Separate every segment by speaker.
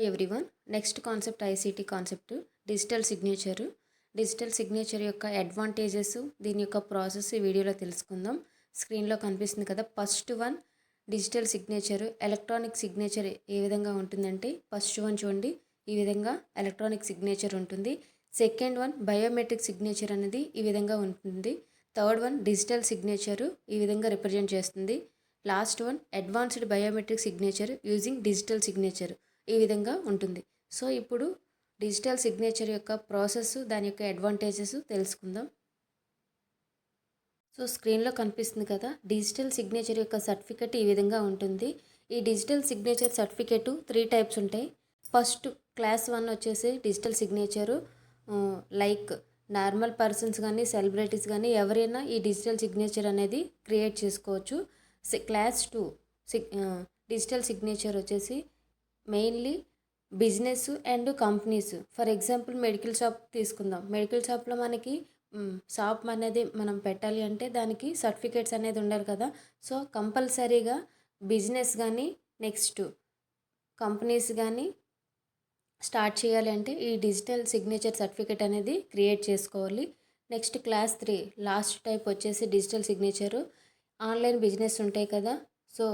Speaker 1: Everyone. Next concept ICT concept digital signature. Digital signature యొక్క advantages, దీని యొక్క process ఈ వీడియోలో తెలుసుకుందాం. స్క్రీన్లో కనిపిస్తుంది కదా. First one digital signature, electronic signature ఏ విధంగా ఉంటుందంటే ఫస్ట్ వన్ చూడండి, ఈ విధంగా ఎలక్ట్రానిక్ సిగ్నేచర్ ఉంటుంది. సెకండ్ వన్ బయోమెట్రిక్ సిగ్నేచర్ అనేది ఈ విధంగా ఉంటుంది. థర్డ్ వన్ డిజిటల్ సిగ్నేచర్ ఈ విధంగా రిప్రజెంట్ చేస్తుంది. Last one advanced biometric signature using digital signature ఈ విధంగా ఉంటుంది. సో ఇప్పుడు డిజిటల్ సిగ్నేచర్ యొక్క ప్రాసెస్, దాని యొక్క అడ్వాంటేజెస్ తెలుసుకుందాం. సో స్క్రీన్లో కనిపిస్తుంది కదా, డిజిటల్ సిగ్నేచర్ యొక్క సర్టిఫికెట్ ఈ విధంగా ఉంటుంది. ఈ డిజిటల్ సిగ్నేచర్ సర్టిఫికెట్ 3 టైప్స్ ఉంటాయి. ఫస్ట్ క్లాస్ 1 వచ్చేసి digital signature like normal persons కానీ సెలబ్రిటీస్ కానీ ఎవరైనా ఈ డిజిటల్ సిగ్నేచర్ అనేది క్రియేట్ చేసుకోవచ్చు. క్లాస్ 2 డిజిటల్ సిగ్నేచర్ వచ్చేసి mainly business and companies. For example medical shop తీసుకుందాం. మెడికల్ షాప్లో మనకి షాప్ అనేది మనం పెట్టాలి అంటే దానికి సర్టిఫికేట్స్ అనేది ఉండాలి కదా. సో కంపల్సరీగా బిజినెస్ కానీ నెక్స్ట్ కంపెనీస్ కానీ స్టార్ట్ చేయాలి అంటే ఈ డిజిటల్ సిగ్నేచర్ సర్టిఫికేట్ అనేది క్రియేట్ చేసుకోవాలి. నెక్స్ట్ క్లాస్ 3 లాస్ట్ టైప్ వచ్చేసి డిజిటల్ సిగ్నేచరు ఆన్లైన్ బిజినెస్ ఉంటాయి కదా. సో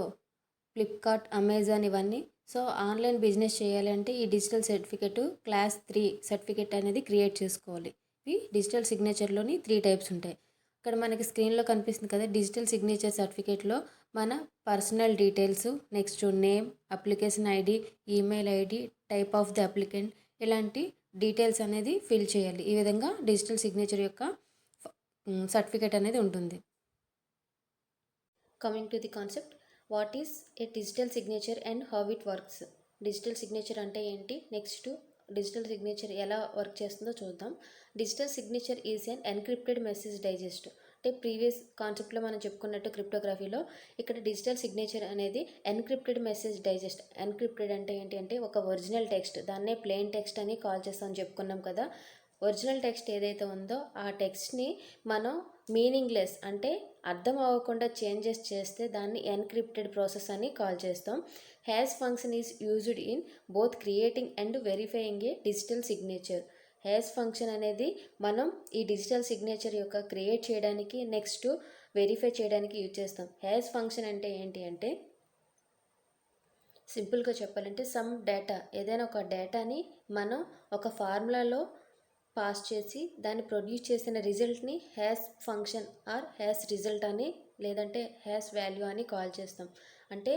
Speaker 1: ఫ్లిప్కార్ట్, అమెజాన్ ఇవన్నీ. సో ఆన్లైన్ బిజినెస్ చేయాలి అంటే ఈ డిజిటల్ సర్టిఫికేట్ క్లాస్ 3 సర్టిఫికేట్ అనేది క్రియేట్ చేసుకోవాలి. ఇవి డిజిటల్ సిగ్నేచర్లోని 3 టైప్స్ ఉంటాయి. ఇక్కడ మనకి స్క్రీన్లో కనిపిస్తుంది కదా, డిజిటల్ సిగ్నేచర్ సర్టిఫికేట్లో మన personal details, next name, application ID, email ID, type of the applicant, ఇలాంటి డీటెయిల్స్ అనేది ఫిల్ చేయాలి. ఈ విధంగా డిజిటల్ సిగ్నేచర్ యొక్క సర్టిఫికేట్ అనేది ఉంటుంది. Coming to the concept, what is a digital signature and how it works. Digital signature అంటే ఏంటి, నెక్స్ట్ డిజిటల్ సిగ్నేచర్ ఎలా వర్క్ చేస్తుందో చూద్దాం. Digital signature is an encrypted message digest. అంటే ప్రీవియస్ కాన్సెప్ట్లో మనం చెప్పుకున్నట్టు క్రిప్టోగ్రఫీలో ఇక్కడ డిజిటల్ సిగ్నేచర్ అనేది ఎన్క్రిప్టెడ్ మెసేజ్ డైజెస్ట్. ఎన్క్రిప్టెడ్ అంటే ఏంటి అంటే ఒక ఒరిజినల్ టెక్స్ట్, దాన్నే ప్లెయిన్ టెక్స్ట్ అని కాల్ చేస్తామని చెప్పుకున్నాం కదా. ఒరిజినల్ టెక్స్ట్ ఏదైతే ఉందో ఆ టెక్స్ట్ని మనం మీనింగ్లెస్ అంటే అర్థం అవ్వకుండా చేంజెస్ చేస్తే దాన్ని ఎన్క్రిప్టెడ్ ప్రాసెస్ అని కాల్ చేస్తాం. Hash function is used in both creating and verifying A digital signature. Hash function అనేది మనం ఈ డిజిటల్ సిగ్నేచర్ యొక్క క్రియేట్ చేయడానికి నెక్స్ట్ వెరిఫై చేయడానికి యూజ్ చేస్తాం. హ్యాష్ ఫంక్షన్ అంటే ఏంటి అంటే సింపుల్గా చెప్పాలంటే సమ్ డేటా, ఏదైనా ఒక డేటాని మనం ఒక ఫార్ములాలో పాస్ చేసి దాన్ని ప్రొడ్యూస్ చేసిన రిజల్ట్ని hash function or hash result అని లేదంటే హ్యాష్ వాల్యూ అని కాల్ చేస్తాం. అంటే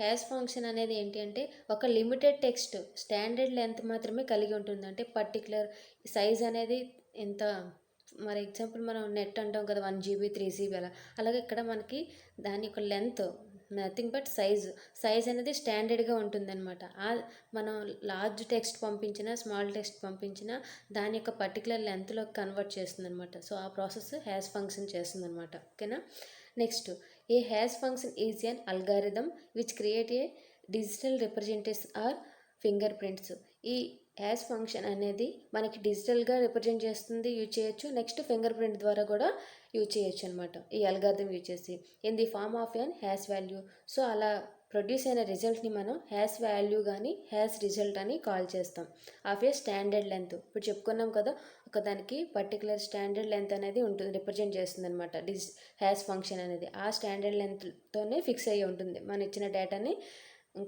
Speaker 1: హ్యాష్ ఫంక్షన్ అనేది ఏంటి అంటే ఒక లిమిటెడ్ టెక్స్ట్ స్టాండర్డ్ లెంత్ మాత్రమే కలిగి ఉంటుంది. అంటే పర్టికులర్ సైజ్ అనేది ఎంత, మరి ఎగ్జాంపుల్ మనం నెట్ అంటాం కదా 1 GB 3 GB అలా. అలాగే ఇక్కడ మనకి దాని యొక్క లెంత్ నథింగ్ బట్ సైజ్ అనేది స్టాండర్డ్గా ఉంటుందన్నమాట. మనం లార్జ్ టెక్స్ట్ పంపించినా స్మాల్ టెక్స్ట్ పంపించినా దాని యొక్క పర్టికులర్ లెంత్లో కన్వర్ట్ చేస్తుందన్నమాట. సో ఆ ప్రాసెస్ హ్యాష్ ఫంక్షన్ చేస్తుందన్నమాట. ఓకేనా. Next, a hash function is an algorithm which create a digital representation or finger prints. ఈ హ్యాష్ ఫంక్షన్ అనేది మనకి డిజిటల్గా రిప్రజెంట్ చేస్తుంది, యూజ్ చేయొచ్చు. నెక్స్ట్ ఫింగర్ ప్రింట్ ద్వారా కూడా యూజ్ చేయొచ్చు అనమాట ఈ అల్గారిథం యూజ్ చేసి in the form of an hash value. So అలా ప్రొడ్యూస్ అయిన రిజల్ట్ని మనం హ్యాష్ వాల్యూ కానీ హ్యాష్ రిజల్ట్ అని కాల్ చేస్తాం. Of a standard length. ఇప్పుడు చెప్పుకున్నాం కదా, ఒక దానికి పర్టికులర్ స్టాండర్డ్ లెంత్ అనేది ఉంటుంది, రిప్రజెంట్ చేస్తుంది అనమాట హ్యాష్ ఫంక్షన్ అనేది. ఆ స్టాండర్డ్ లెంత్తోనే ఫిక్స్ అయ్యి ఉంటుంది, మన ఇచ్చిన డేటాని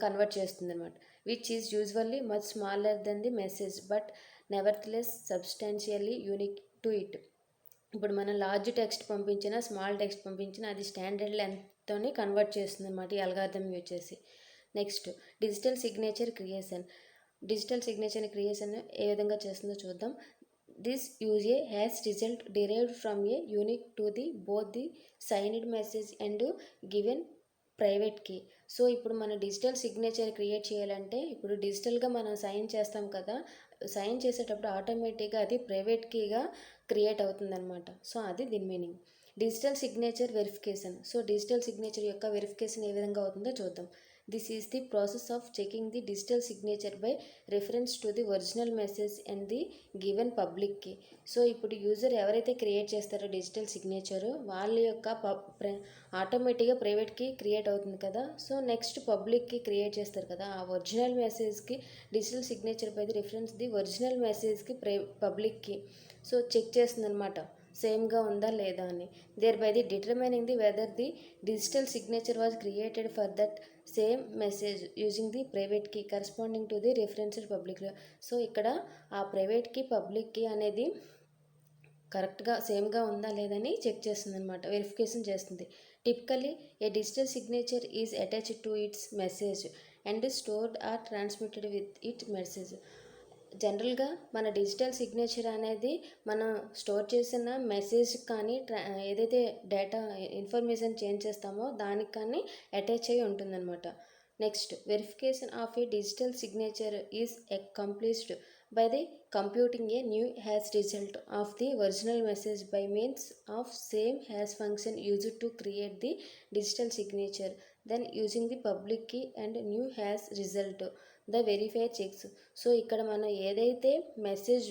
Speaker 1: కన్వర్ట్ చేస్తుంది అనమాట. Which is usually much smaller than the message but nevertheless substantially unique to it. ఇప్పుడు మనం లార్జ్ టెక్స్ట్ పంపించినా స్మాల్ టెక్స్ట్ పంపించినా అది స్టాండర్డ్ లెంత్తోనే కన్వర్ట్ చేస్తుంది అనమాట ఈ అల్గారిథం యూజ్ చేసి. Next, digital signature creation. Digital signature creation ఏ విధంగా చేస్తుందో చూద్దాం. This use a hash result derived from a unique to the both the signed message and given private key. So ఇప్పుడు మన డిజిటల్ సిగ్నేచర్ క్రియేట్ చేయాలంటే ఇప్పుడు డిజిటల్గా మనం సైన్ చేస్తాం కదా, సైన్ చేసేటప్పుడు ఆటోమేటిక్గా అది ప్రైవేట్ కీగా క్రియేట్ అవుతుందన్నమాట. సో అది దీని meaning. Digital signature verification. So digital signature యొక్క వెరిఫికేషన్ ఏ విధంగా అవుతుందో చూద్దాం. This is the process of checking the digital signature by reference to the original message and the given public key. So ఇప్పుడు user ఎవరైతే create చేస్తారో digital signature వాళ్ళ యొక్క ఆటోమేటిక్గా ప్రైవేట్ కీ క్రియేట్ అవుతుంది కదా. So next public key create చేస్తారు కదా, ఆ original మెసేజ్కి digital signature by the reference the original మెసేజ్కి పబ్లిక్ కీ సో చెక్ చేస్తుంది అనమాట, సేమ్గా ఉందా లేదా అని. Thereby the determining the whether the digital signature was created for that same message using the private key corresponding to the referenced public. So ఇక్కడ ఆ private key public key అనేది కరెక్ట్గా సేమ్గా ఉందా లేదని చెక్ చేస్తుంది అనమాట, వెరిఫికేషన్ చేస్తుంది. Typically a digital signature is attached to its message and stored or transmitted with it message. జనరల్గా మన డిజిటల్ సిగ్నేచర్ అనేది మనం స్టోర్ చేసిన మెసేజ్ కానీ ఏదైతే డేటా ఇన్ఫర్మేషన్ చేంజ్ చేస్తామో దానికి కానీ అటాచ్ అయి ఉంటుందన్నమాట. Next, verification of A digital signature is accomplished by the computing a new hash result of the original message by means of same hash function used to create the digital signature. Then using the public key and new hash result, the verifier checks. So ఇక్కడ మనం ఏదైతే message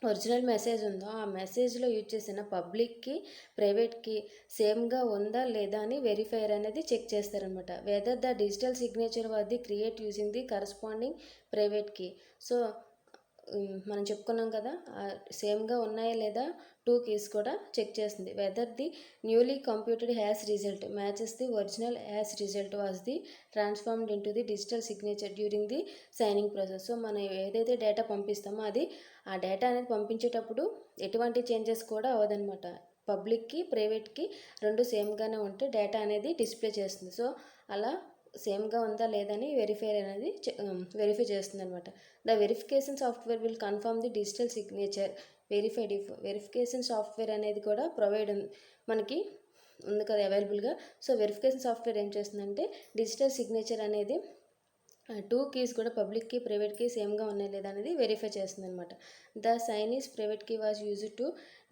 Speaker 1: original message ఉందో ఆ మెసేజ్లో use చేసిన పబ్లిక్కి ప్రైవేట్కి సేమ్గా ఉందా లేదా అని వెరిఫైయర్ అనేది చెక్ చేస్తారనమాట. Whether the digital signature was the create using the corresponding private key. So మనం చెప్పుకున్నాం కదా, సేమ్గా ఉన్నాయా లేదా 2 కీస్ కూడా చెక్ చేస్తుంది. Whether the newly computed hash result matches the original hash result was the transformed into the digital signature during the signing process. So మనం ఏదైతే data పంపిస్తామో అది ఆ డేటా అనేది పంపించేటప్పుడు ఎటువంటి చేంజెస్ కూడా అవ్వదన్నమాట. పబ్లిక్కి ప్రైవేట్కి 2 సేమ్గానే ఉంటే డేటా అనేది డిస్ప్లే చేస్తుంది. సో అలా సేమ్గా ఉందా లేదని వెరిఫైర్ అనేది వెరిఫై చేస్తుంది అనమాట. The verification software will confirm the digital signature verified if. Verification software అనేది కూడా మనకి ఉంది కదా అవైలబుల్గా. సో వెరిఫికేషన్ సాఫ్ట్వేర్ ఏం చేస్తుందంటే డిజిటల్ సిగ్నేచర్ అనేది 2 కీస్ కూడా పబ్లిక్ కీ ప్రైవేట్ కీ సేమ్గా ఉన్నాయి లేదా అనేది వెరిఫై చేస్తుంది అనమాట. The sign is private key was used to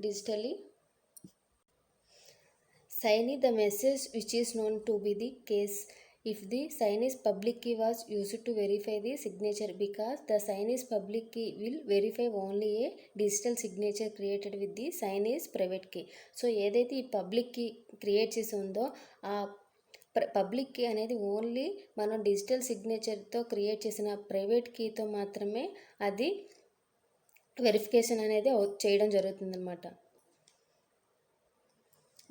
Speaker 1: digitally sign the message which is known to be the case if the sign is public key was used to verify the signature, because the sign is public key will verify only a digital signature created with the sign is private key. So ఏదైతే ఈ public key create చేసి ఉందో ఆ public key అనేది only మనం digital సిగ్నేచర్తో create చేసిన private కీతో మాత్రమే అది వెరిఫికేషన్ అనేది చేయడం జరుగుతుందన్నమాట.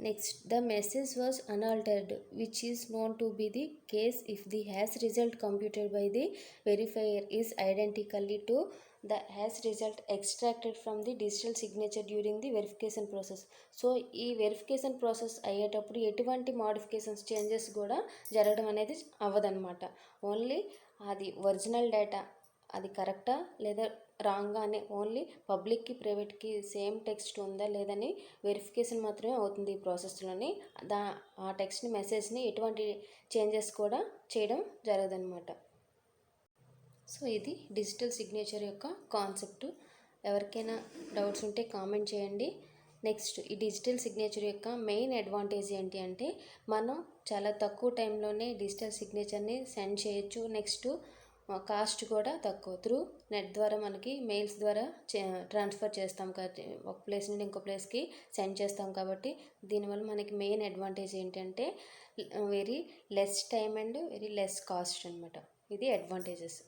Speaker 1: Next, the message was unaltered, which is known to be the case if the hash result computed by the verifier is identically to the hash result extracted from the digital signature during the verification process. So ఈ verification process అయ్యేటప్పుడు ఎటువంటి modifications changes కూడా జరగడం అనేది అవ్వదన్నమాట. Only అది original data అది కరెక్టా లేదా రాంగ్గా అని ఓన్లీ పబ్లిక్కి ప్రైవేట్కి సేమ్ టెక్స్ట్ ఉందా లేదని వెరిఫికేషన్ మాత్రమే అవుతుంది ఈ ప్రాసెస్లోని. ఆ టెక్స్ట్ని మెసేజ్ని ఎటువంటి చేంజెస్ కూడా చేయడం జరగదన్నమాట. సో ఇది డిజిటల్ సిగ్నేచర్ యొక్క కాన్సెప్ట్. ఎవరికైనా డౌట్స్ ఉంటే కామెంట్ చేయండి. నెక్స్ట్, ఈ డిజిటల్ సిగ్నేచర్ యొక్క మెయిన్ అడ్వాంటేజ్ ఏంటి అంటే మనం చాలా తక్కువ టైంలోనే డిజిటల్ సిగ్నేచర్ని సెండ్ చేయొచ్చు. నెక్స్ట్ కాస్ట్ కూడా తక్కువ. త్రూ నెట్ ద్వారా మనకి మెయిల్స్ ద్వారా ట్రాన్స్ఫర్ చేస్తాం కాబట్టి ఒక ప్లేస్ నుండి ఇంకో ప్లేస్కి సెండ్ చేస్తాం కాబట్టి దీనివల్ల మనకి మెయిన్ అడ్వాంటేజ్ ఏంటంటే very less time and very less cost అనమాట. ఇది అడ్వాంటేజెస్.